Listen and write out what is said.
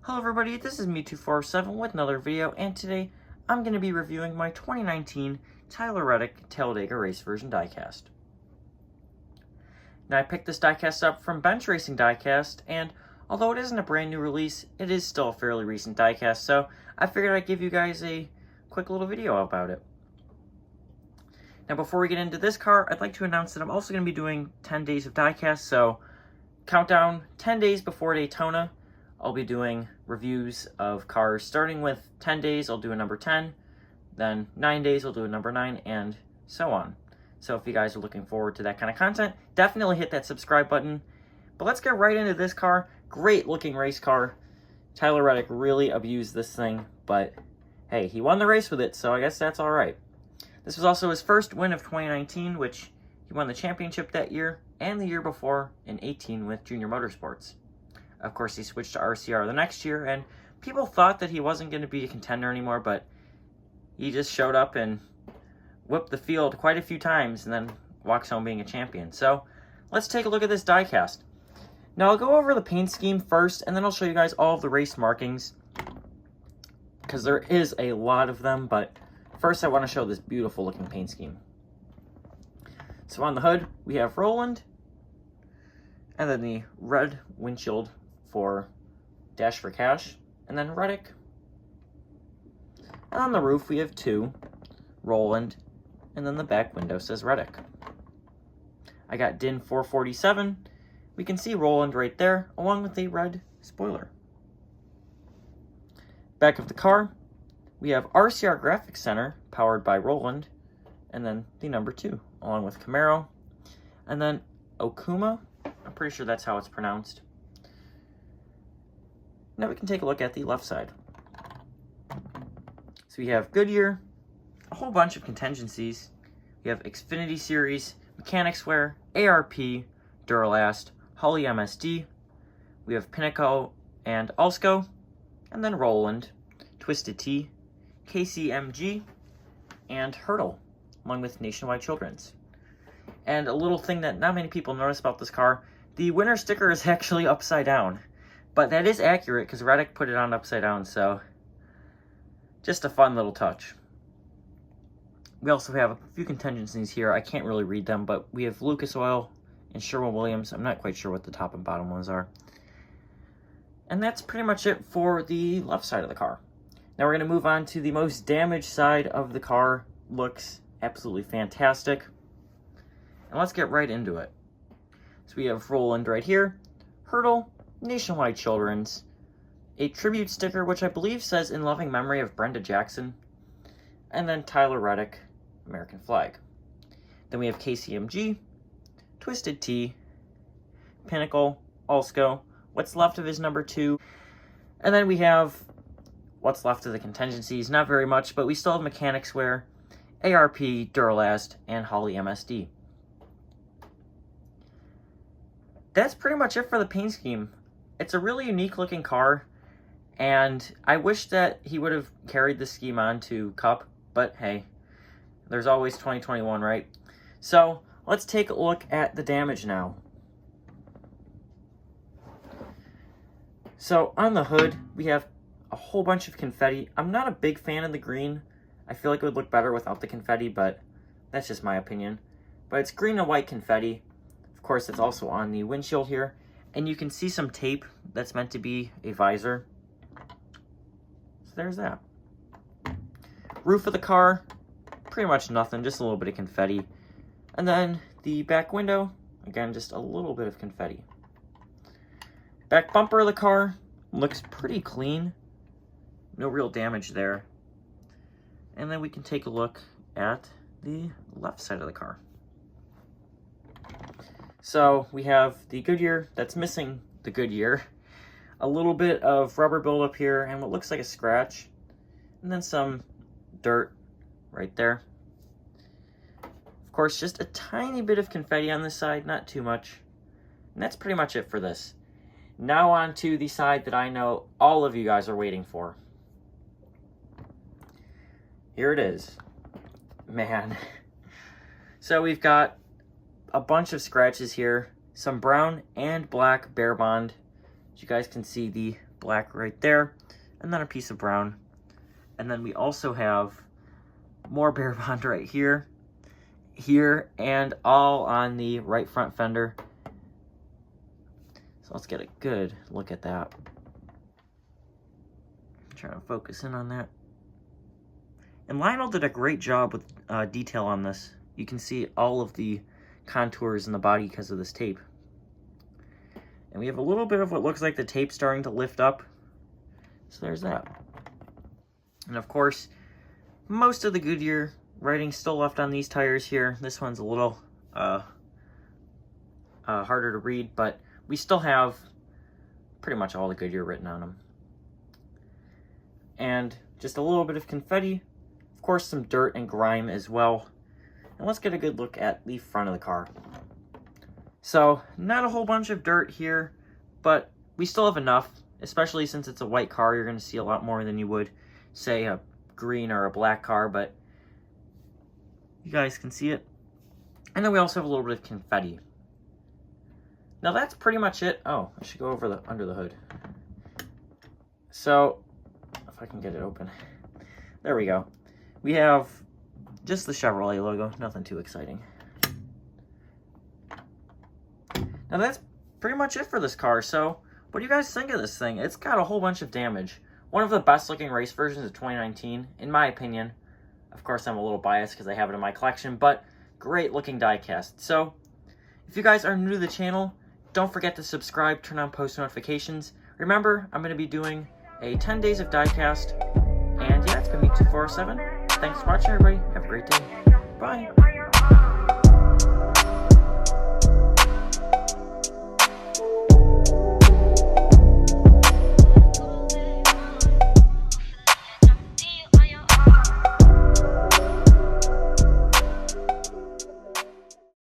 Hello everybody, this is me247 with another video, and today I'm going to be reviewing my 2019 Tyler Reddick Talladega Race Version Diecast. Now I picked this diecast up from Bench Racing Diecast, and although it isn't a brand new release, it is still a fairly recent diecast, so I figured I'd give you guys a quick little video about it. Now before we get into this car, I'd like to announce that I'm also going to be doing 10 days of diecast, so countdown 10 days before Daytona. I'll be doing reviews of cars starting with 10 days, I'll do a number 10, then 9 days, I'll do a number 9, and so on. So if you guys are looking forward to that kind of content, definitely hit that subscribe button. But let's get right into this car. Great looking race car. Tyler Reddick really abused this thing, but hey, he won the race with it, so I guess that's all right. This was also his first win of 2019, which he won the championship that year, and the year before in 18 with Junior Motorsports. Of course, he switched to RCR the next year, and people thought that he wasn't going to be a contender anymore, but he just showed up and whipped the field quite a few times and then walks home being a champion. So let's take a look at this diecast. Now I'll go over the paint scheme first, and then I'll show you guys all of the race markings, because there is a lot of them, but first I want to show this beautiful looking paint scheme. So on the hood, we have Roland, and then the red windshield for Dash for Cash, and then Reddick. And on the roof we have two, Roland, and then the back window says Reddick. I got DIN 447. We can see Roland right there, along with a red spoiler. Back of the car, we have RCR Graphics Center, powered by Roland, and then the number 2, along with Camaro, and then Okuma. I'm pretty sure that's how it's pronounced. Now we can take a look at the left side. So we have Goodyear, a whole bunch of contingencies. We have Xfinity Series, Mechanics Wear, ARP, Duralast, Holley MSD. We have Pinnacle and Alsco, and then Roland, Twisted Tea, KCMG, and Hurdle, along with Nationwide Children's. And a little thing that not many people notice about this car, the winner sticker is actually upside down. But that is accurate because Reddick put it on upside down, so just a fun little touch. We also have a few contingencies here. I can't really read them, but we have Lucas Oil and Sherwin-Williams. I'm not quite sure what the top and bottom ones are. And that's pretty much it for the left side of the car. Now we're going to move on to the most damaged side of the car. Looks absolutely fantastic. And let's get right into it. So we have Roland right here, Hurdle, Nationwide Children's, a tribute sticker which I believe says in loving memory of Brenda Jackson, and then Tyler Reddick, American flag. Then we have KCMG, Twisted Tea, Pinnacle, Alsco, what's left of his number 2, and then we have what's left of the contingencies, not very much, but we still have Mechanics Wear, ARP, Duralast, and Holley MSD. That's pretty much it for the paint scheme. It's a really unique looking car, and I wish that he would have carried this scheme on to Cup, but hey, there's always 2021, right? So let's take a look at the damage now. So on the hood, we have a whole bunch of confetti. I'm not a big fan of the green. I feel like it would look better without the confetti, but that's just my opinion. But it's green and white confetti. Of course, it's also on the windshield here. And you can see some tape that's meant to be a visor. So there's that. Roof of the car, pretty much nothing, just a little bit of confetti. And then the back window, again, just a little bit of confetti. Back bumper of the car looks pretty clean. No real damage there. And then we can take a look at the left side of the car. So we have the Goodyear that's missing the Goodyear, a little bit of rubber buildup here and what looks like a scratch, and then some dirt right there. Of course, just a tiny bit of confetti on this side, not too much. And that's pretty much it for this. Now on to the side that I know all of you guys are waiting for. Here it is. Man. So we've got a bunch of scratches here, some brown and black Bear Bond. As you guys can see, the black right there, and then a piece of brown. And then we also have more bare bond right here, and all on the right front fender. So let's get a good look at that. I'm trying to focus in on that. And Lionel did a great job with detail on this. You can see all of the contours in the body because of this tape. And we have a little bit of what looks like the tape starting to lift up. So there's that. And of course, most of the Goodyear writing still left on these tires here. This one's a little harder to read, but we still have pretty much all the Goodyear written on them. And just a little bit of confetti. Of course, some dirt and grime as well. And let's get a good look at the front of the car. So, not a whole bunch of dirt here, but we still have enough, especially since it's a white car. You're going to see a lot more than you would, say, a green or a black car, but you guys can see it. And then we also have a little bit of confetti. Now that's pretty much it. Oh, I should go over under the hood. So, if I can get it open. There we go. We have just the Chevrolet logo, nothing too exciting. Now that's pretty much it for this car. So, what do you guys think of this thing? It's got a whole bunch of damage. One of the best looking race versions of 2019, in my opinion. Of course, I'm a little biased because I have it in my collection, but great looking diecast. So, if you guys are new to the channel, don't forget to subscribe, turn on post notifications. Remember, I'm going to be doing a 10 days of diecast. And yeah, it's been me 2407. Thanks for watching, everybody. Have a great day. Bye.